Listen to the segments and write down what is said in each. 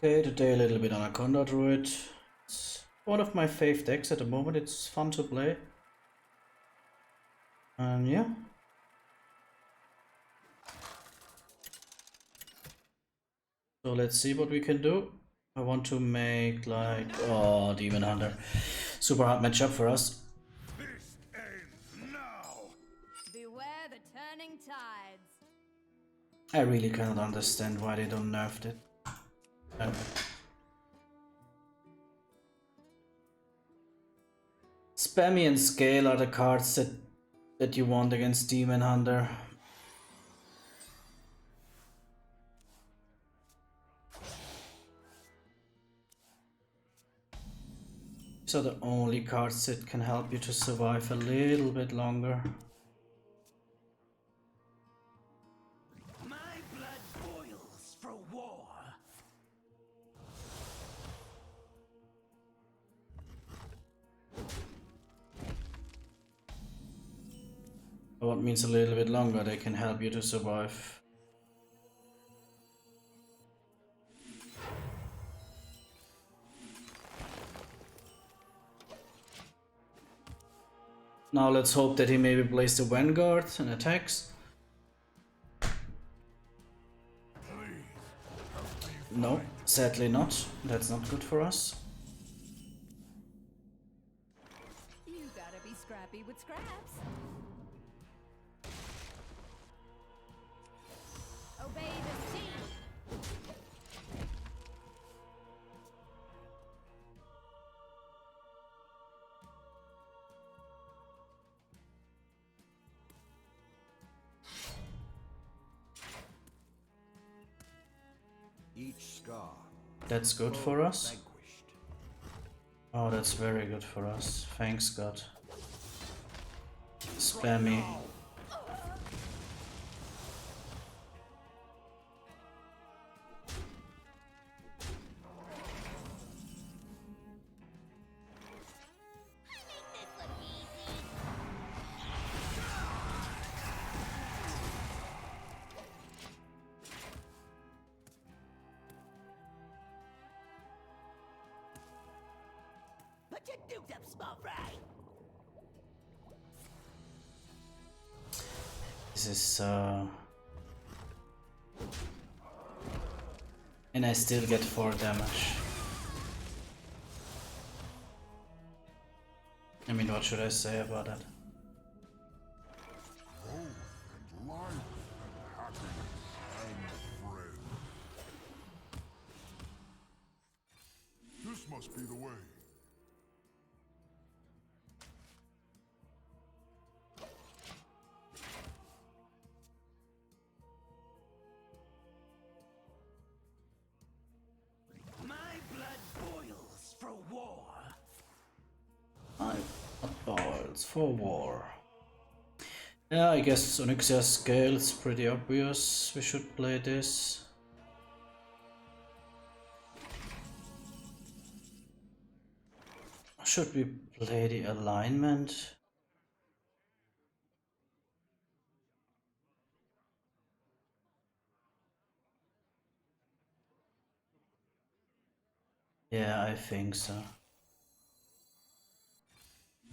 Okay, today a little bit Anacondra Druid. It's one of my fave decks at the moment, it's fun to play. And yeah. So let's see what we can do. I want to make like, oh, Demon Hunter. Super hard matchup for us. This ends now. Beware the turning tides. I really cannot understand why they don't nerf it. Spammy and Scale are the cards that you want against Demon Hunter. These are the only cards that can help you to survive a little bit longer. My blood boils for war. What means a little bit longer, they can help you to survive. Now let's hope that he maybe plays the Vanguard and attacks. No, sadly not. That's not good for us. You gotta be scrappy with scraps. Obey the sea. Each scar. That's good for us. Oh, that's very good for us. Thanks God. Spammy. Put your dukes up, small fry. This is and I still get 4 damage. I mean, what should I say about that? This must be the way. My blood boils for war. My balls for war. Yeah, I guess Onyxia Scales pretty obvious. We should play this. Should we play the alignment? Yeah, I think so.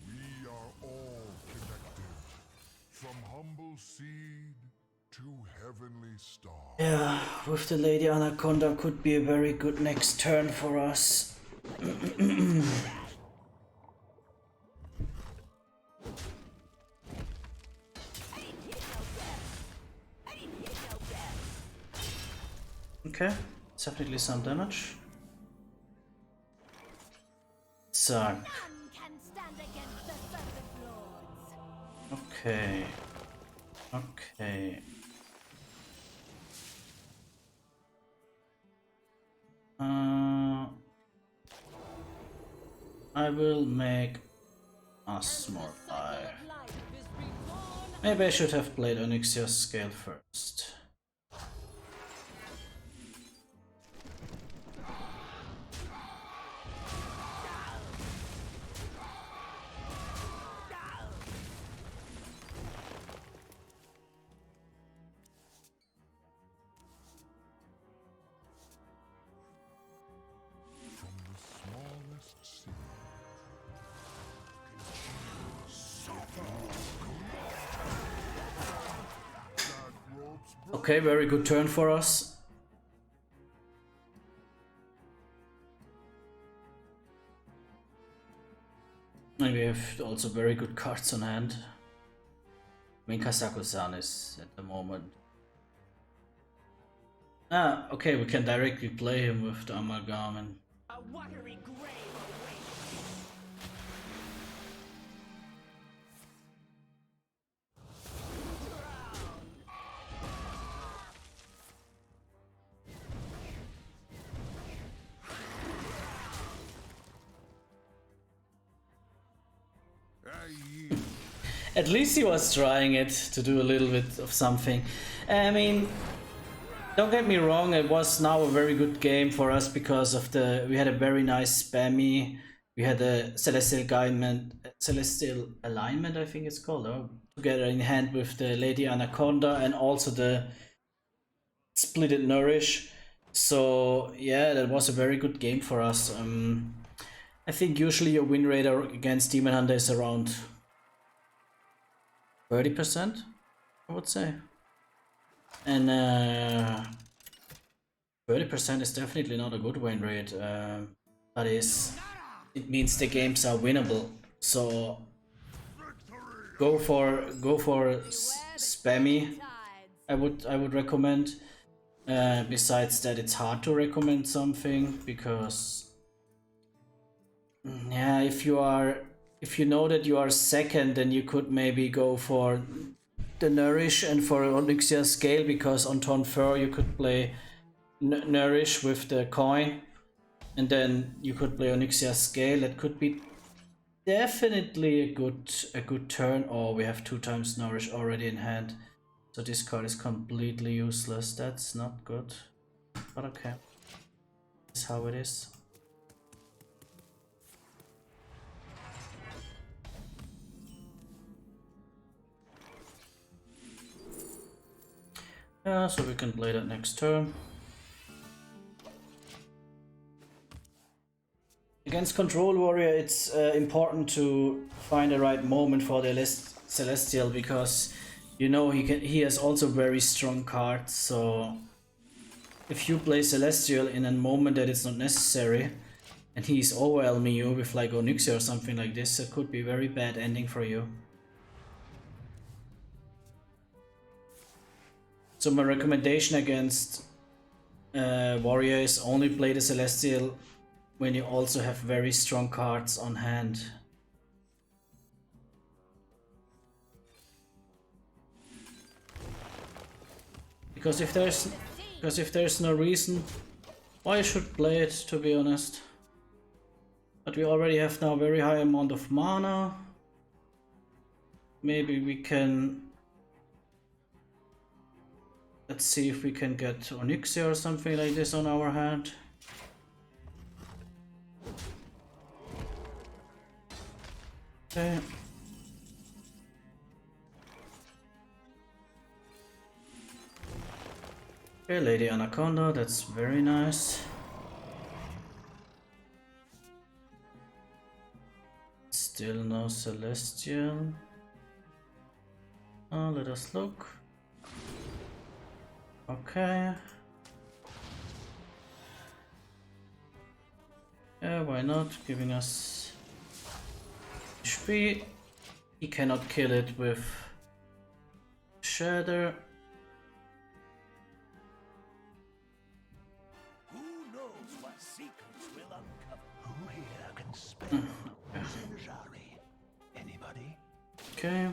We are all connected, from humble seed to heavenly star. Yeah, with the Lady Anaconda could be a very good next turn for us. Okay, definitely some damage. Suck. None can stand against the Serpent Lords. Okay. Okay. I will make us more life. Maybe I should have played Onyxia Scale first. Okay, very good turn for us. And we have also very good cards on hand. I mean, Kazakusan is at the moment. Ah, okay, we can directly play him with the Amalgam. And A watery grave awaits. at least he was trying it to do a little bit of something. I mean, don't get me wrong, it was now a very good game for us because of we had a very nice spammy. We had a celestial alignment, I think it's called, together in hand with the Lady Anaconda and also the splitted Nourish. So yeah, that was a very good game for us. I think usually your win rate against Demon Hunter is around 30%, I would say. And 30% is definitely not a good win rate, but it means the games are winnable. So go for spammy. I would recommend. Besides that, it's hard to recommend something because yeah, if you know that you are second, then you could maybe go for the Nourish and for Onyxia Scale, because on turn 4 you could play Nourish with the coin, and then you could play Onyxia Scale. That could be definitely a good turn. Or we have 2 times Nourish already in hand, so this card is completely useless. That's not good, but okay, that's how it is. Yeah, so we can play that next turn. Against Control Warrior, it's important to find the right moment for the Celestial, because you know he has also very strong cards. So if you play Celestial in a moment that it's not necessary, and he's overwhelming you with like Onyxia or something like this, it could be a very bad ending for you. So my recommendation against Warrior is only play the Celestial when you also have very strong cards on hand. Because if there's no reason why I should play it, to be honest. But we already have now a very high amount of mana. Maybe we can... Let's see if we can get Onyxia or something like this on our hand. Okay. Okay, Lady Anaconda, that's very nice. Still no Celestial. Let us look. Okay. Yeah, why not? Giving us HP. He cannot kill it with Shatter. Who knows what secrets will uncover? Who here can spell Zinjari? Anybody? Okay.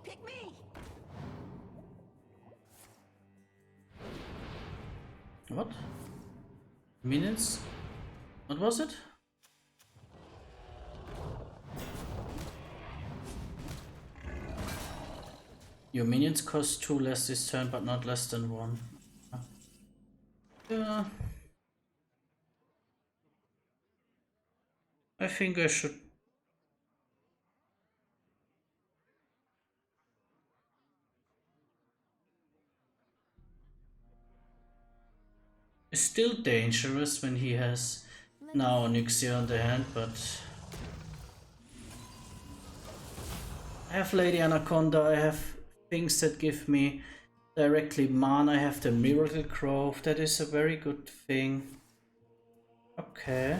Pick me! What? Minutes? What was it? Your minions cost 2 less this turn, but not less than 1. Yeah. I think I should... It's still dangerous when he has now Onyxia on the hand, but I have Lady Anaconda, I have things that give me directly mana, I have the Miracle Grove, that is a very good thing. Okay.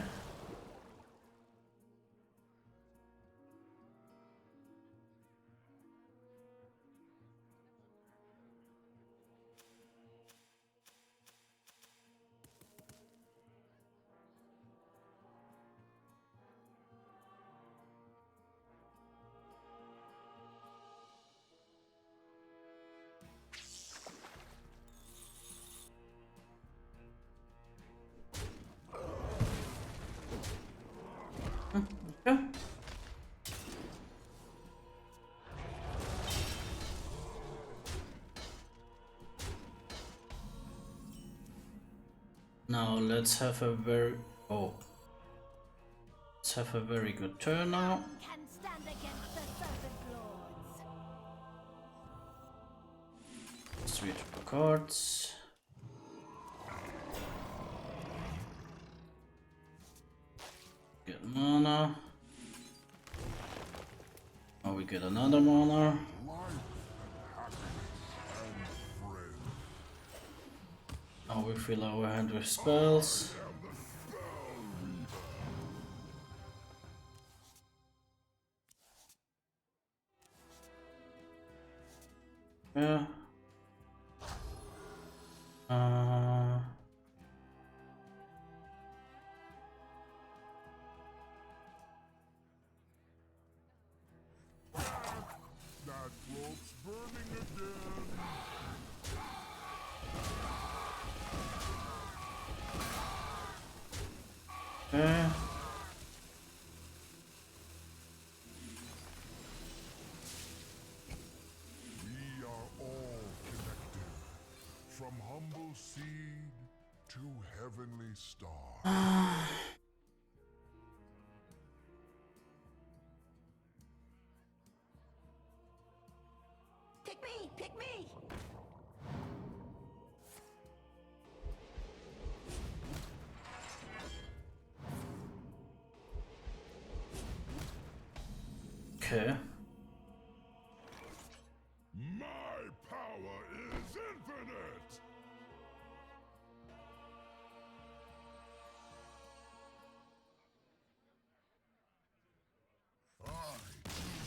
Okay. Now let's have a very let's have a very good turn now. Can stand against the serpent lords. Switch cards. Get mana. Now we get another mana. Now we fill our hand with spells. Yeah. That rope's burning again. Okay. We are all connected. From humble seed to heavenly star. Pick me! Pick me! Okay. My power is infinite.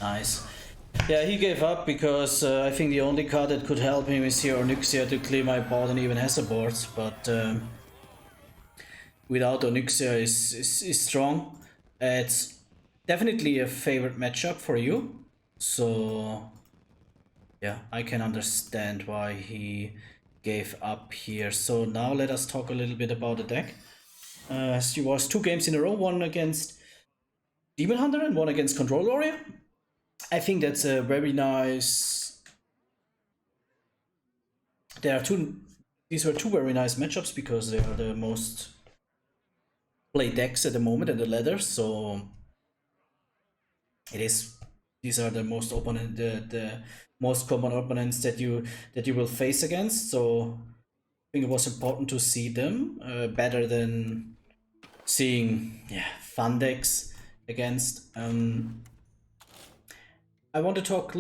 Nice. Yeah, he gave up because I think the only card that could help him is here Onyxia to clear my board and even has a board, but without Onyxia is strong. It's definitely a favorite matchup for you, so yeah, I can understand why he gave up here. So now let us talk a little bit about the deck. He was 2 games in a row, one against Demon Hunter and one against Control Warrior. I think that's a very nice. These were 2 very nice matchups because they are the most played decks at the moment in the ladder. So it is. These are the most the most common opponents that you will face against. So I think it was important to see them better than seeing fun decks against. I want to talk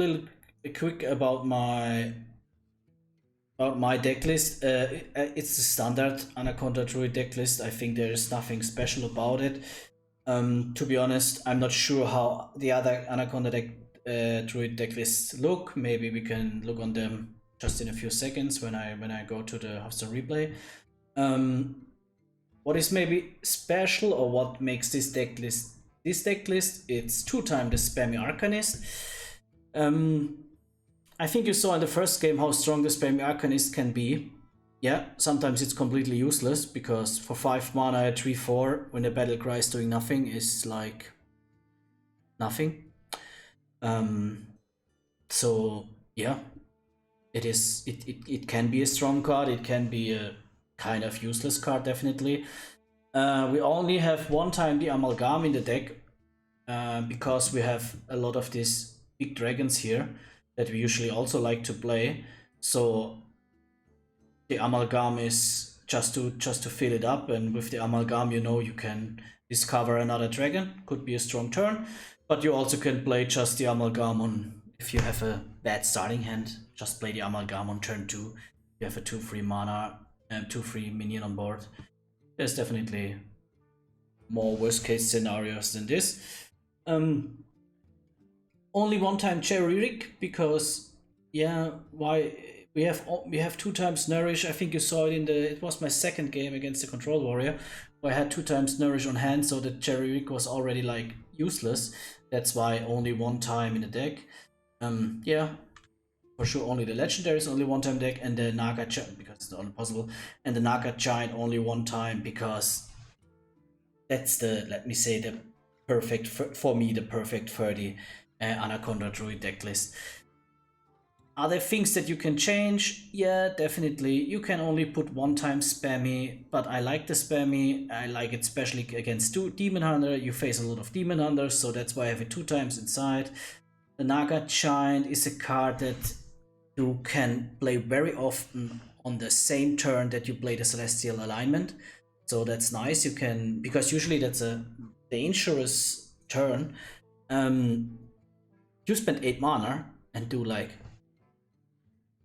quick about my deck list. It's the standard Anacondra Druid deck list. I think there is nothing special about it. To be honest, I'm not sure how the other Anaconda Druid deck lists look. Maybe we can look on them just in a few seconds when I go to the Hearthstone replay. What is maybe special or what makes this deck list? It's 2x the Spammy Arcanist. I think you saw in the first game how strong the Spammy Arcanist can be. Yeah, sometimes it's completely useless because for 5 mana at 3/4 when the battle cry is doing nothing is like nothing. So yeah, it can be a strong card, it can be a kind of useless card definitely. We only have 1 time the Amalgam in the deck because we have a lot of these big dragons here that we usually also like to play. So the Amalgam is just to fill it up, and with the Amalgam, you know, you can discover another dragon, could be a strong turn, but you also can play just the Amalgam on, if you have a bad starting hand, just play the Amalgam on turn 2. You have a 2/3 mana and 2/3 minion on board. There's definitely more worst case scenarios than this. Only one time Cherry Rig, because yeah, why we have 2 times Nourish. I think you saw it in it was my second game against the Control Warrior, where I had 2 times Nourish on hand, so the Cherry Rig was already like useless. That's why only 1 time in the deck. Yeah, for sure only the Legendary is only 1 time deck, and the Naga Giant, because it's only possible, and the Naga Giant only 1 time, because that's the, let me say, the perfect, for me, the perfect 30 Anacondra Druid deck list. Are there things that you can change? Yeah, definitely. You can only put 1 time Spammy, but I like the Spammy. I like it especially against Demon Hunter. You face a lot of Demon Hunters, so that's why I have it 2 times inside. The Naga Giant is a card that you can play very often on the same turn that you play the Celestial Alignment. So that's nice. You can, because usually that's a dangerous turn. You spend 8 mana and do like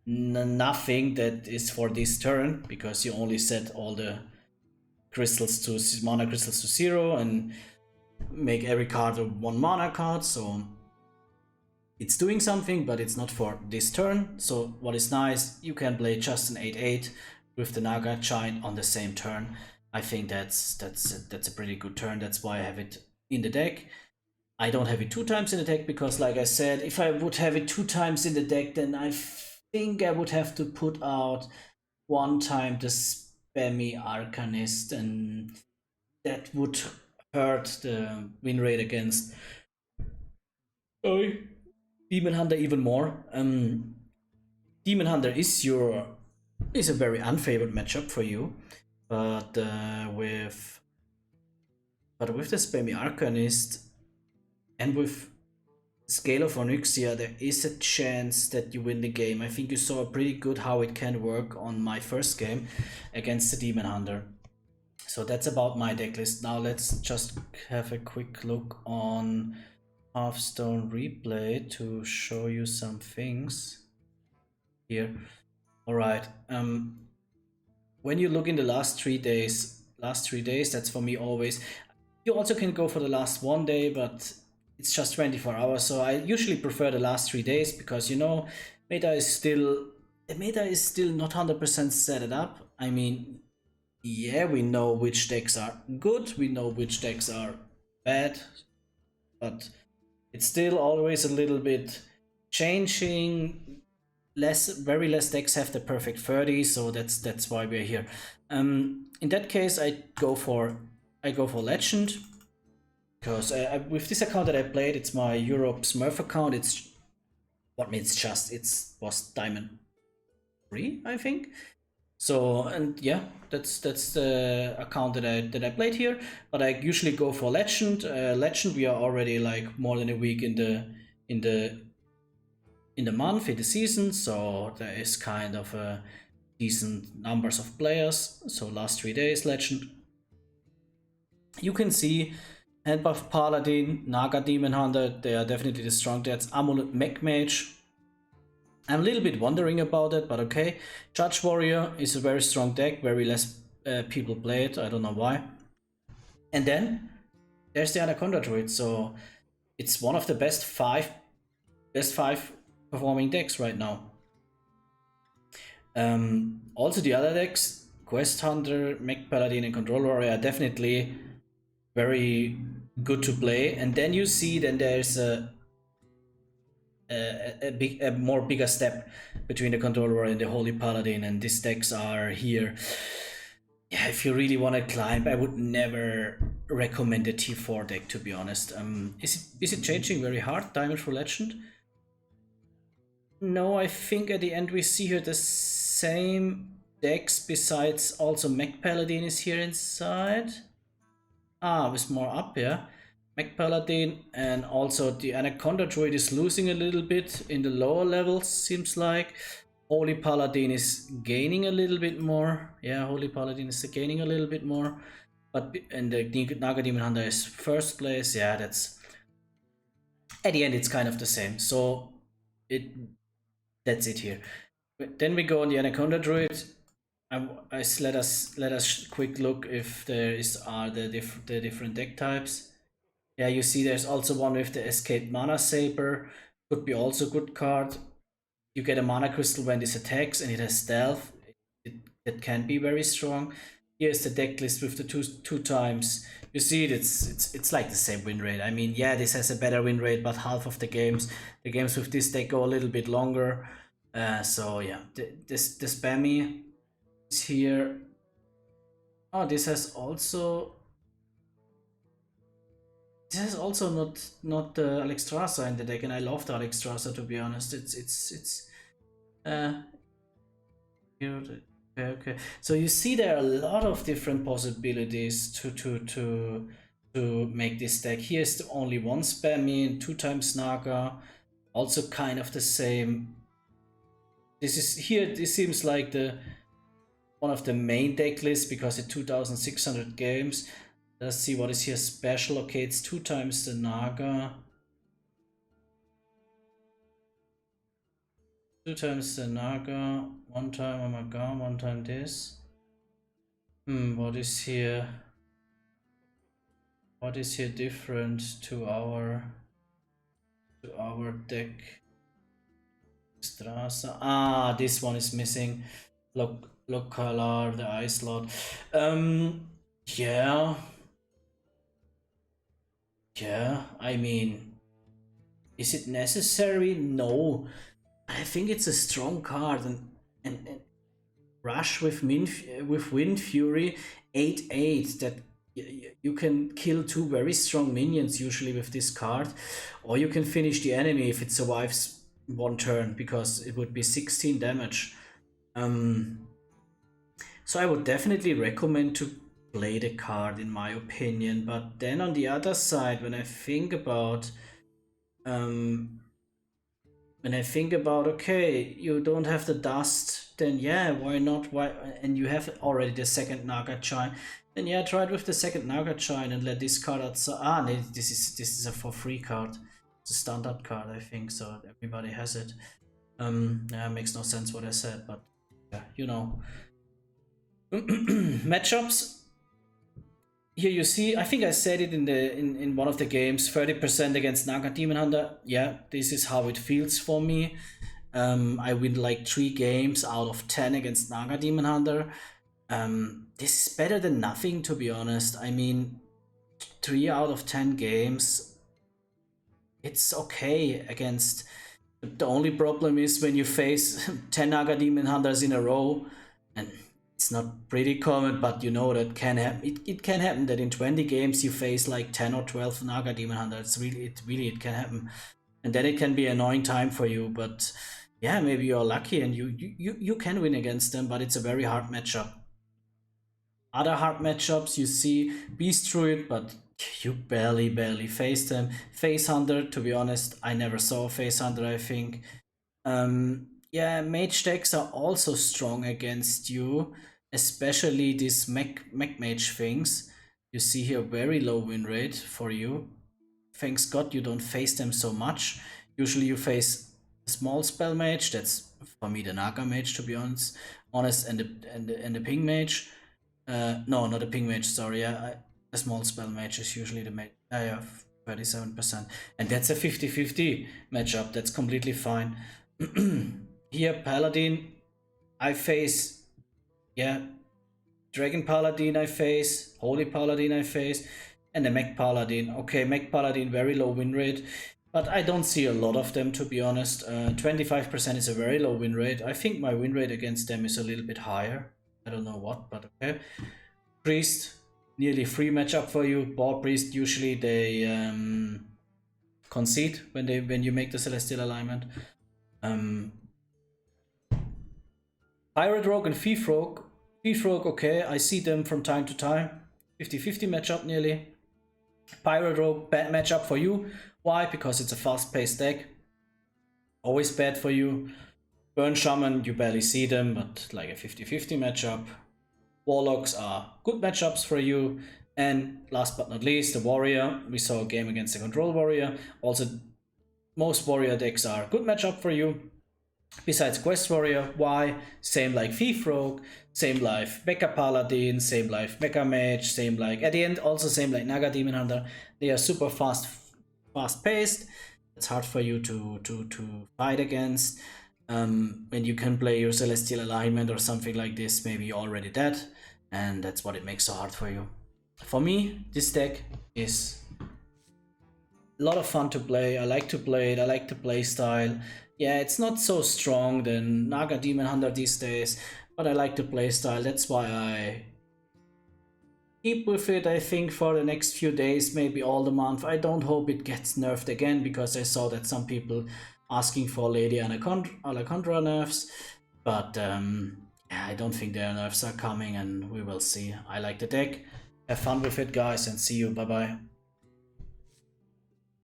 nothing that is for this turn, because you only set all the crystals to mana crystals to 0 and make every card a 1 mana card. So it's doing something, but it's not for this turn. So what is nice, you can play just an 8/8 with the Naga Giant on the same turn. I think that's a pretty good turn. That's why I have it in the deck. I don't have it 2 times in the deck because, like I said, if I would have it 2 times in the deck, then I think I would have to put out 1 time the Spammy Arcanist, and that would hurt the win rate against Demon Hunter even more. Demon Hunter is a very unfavored matchup for you, but with the Spammy Arcanist and with Scale of Onyxia, there is a chance that you win the game. I think you saw pretty good how it can work on my first game against the Demon Hunter. So that's about my deck list. Now let's just have a quick look on Hearthstone replay to show you some things here. All right. When you look in the last 3 days, that's for me always. You also can go for the last 1 day, but it's just 24 hours. So I usually prefer the last 3 days because, you know, the meta is still not 100% set up. I mean, yeah, we know which decks are good, we know which decks are bad, but it's still always a little bit changing. Very less decks have the perfect 30, so that's why we're here. In that case, I go for Legend, because with this account that I played, it's my Europe Smurf account. It was Diamond 3, I think. So, and yeah, that's the account that I played here. But I usually go for Legend. Legend, we are already like more than a week in the month, in the season, so there is kind of a decent numbers of players. So last 3 days, Legend. You can see Handbuff Paladin, Naga Demon Hunter, they are definitely the strong decks. Amulet Mech Mage, I'm a little bit wondering about it, but okay. Judge Warrior is a very strong deck, very less people play it, I don't know why. And then there's the Anacondra Druid, so it's one of the best five performing decks right now. Also the other decks, Quest Hunter, Mech Paladin and Control Warrior, are definitely very good to play. And then you see there's a bigger step between the Control Warrior and the Holy Paladin, and these decks are here. Yeah, if you really want to climb, I would never recommend a T4 deck, to be honest. Is it changing very hard, Diamond for Legend? No, I think at the end we see here the same decks, besides also Mech Paladin is here inside. With more up, yeah. Mech Paladin, and also the Anacondra Druid is losing a little bit in the lower levels, seems like. Holy Paladin is gaining a little bit more. Yeah, Holy Paladin is gaining a little bit more. But and the Naga Demon Hunter is first place. Yeah, that's at the end it's kind of the same. So that's it here. Then we go on the Anacondra Druid. Let us quick look if there are the different deck types. Yeah, you see there's also one with the Escape Mana Saber. Could be also a good card. You get a mana crystal when this attacks, and it has stealth. That can be very strong. Here's the deck list with the two times. You see it's like the same win rate. I mean, yeah, this has a better win rate, but half of the games with this deck go a little bit longer. So yeah, the Spammy is here. Oh, this has also not the Alexstrasza in the deck, and I love the Alexstrasza, to be honest. It's okay. So you see there are a lot of different possibilities to make this deck. Here's the only one Spammy, 2 times Naga, also kind of the same. This seems like one of the main deck lists because it's 2,600 games. Let's see what is here special. Okay, it's 2 times the Naga. 2 times the Naga, 1 time Amalgam, 1 time this. What is here? What is here different to our deck? Straße. Ah, this one is missing. Lokholar the Ice Lord. Yeah. Yeah, I mean, is it necessary? No. I think it's a strong card, and Rush with Wind Fury 8/8 that you can kill 2 very strong minions usually with this card, or you can finish the enemy if it survives 1 turn, because it would be 16 damage. So I would definitely recommend to play the card, in my opinion. But then on the other side, when I think about okay, you don't have the dust, then yeah, why not? Why? And you have already the second Naga Giant, then yeah, try it with the second Naga Giant and let this card outside. Ah, no, this is a for free card. It's a standard card, I think, so everybody has it. Yeah, makes no sense what I said, but yeah, you know. Matchups. Here you see, I think I said it in one of the games, 30% against Naga Demon Hunter. Yeah, this is how it feels for me. I win like 3 games out of 10 against Naga Demon Hunter. This is better than nothing, to be honest. I mean, 3 out of 10 games, it's okay against. The only problem is when you face 10 Naga Demon Hunters in a row, and it's not pretty common, but you know that can happen. It can happen that in 20 games you face like 10 or 12 Naga Demon Hunters. It can happen, and then it can be an annoying time for you. But yeah, maybe you're lucky and you can win against them, but it's a very hard matchup. Other hard matchups you see Beast Druid, but you barely face them. Face Hunter, to be honest, I never saw a Face Hunter, I think. Yeah, mage decks are also strong against you, especially these mech mage things. You see here very low win rate for you. Thanks God you don't face them so much. Usually you face a small spell mage. That's for me the Naga mage, to be honest, and the ping mage. No, not a ping mage. Sorry, a small spell mage is usually the mage. I have 37%, and that's a 50-50 matchup. That's completely fine. Here, Paladin, I face, yeah, Dragon Paladin I face, Holy Paladin I face, and the Mech Paladin. Okay, Mech Paladin, very low win rate, but I don't see a lot of them, to be honest. 25% is a very low win rate. I think my win rate against them is a little bit higher. I don't know what, but okay. Priest, nearly free matchup for you. Ball Priest, usually they concede when you make the Celestial Alignment. Pirate Rogue and Thief Rogue. Thief Rogue, okay, I see them from time to time. 50-50 matchup nearly. Pirate Rogue, bad matchup for you. Why? Because it's a fast-paced deck. Always bad for you. Burn Shaman, you barely see them, but like a 50-50 matchup. Warlocks are good matchups for you. And last but not least, the Warrior. We saw a game against the Control Warrior. Also, most Warrior decks are good matchup for you. Besides Quest Warrior, why? Same like Thief Rogue, same like Mecha Paladin, same like Mecha Mage, same like, at the end, also same like Naga Demon Hunter. They are super fast paced. It's hard for you to fight against. When you can play your Celestial Alignment or something like this, maybe you're already dead, and that's what it makes so hard for you. For me, this deck is a lot of fun to play. I like to play it. I like the play style. Yeah, it's not so strong than Naga Demon Hunter these days, but I like the play style. That's why I keep with it, I think, for the next few days, maybe all the month. I don't hope it gets nerfed again, because I saw that some people asking for Lady Anacondra nerfs, but yeah, I don't think their nerfs are coming, and we will see. I like the deck. Have fun with it, guys, and see you. Bye bye.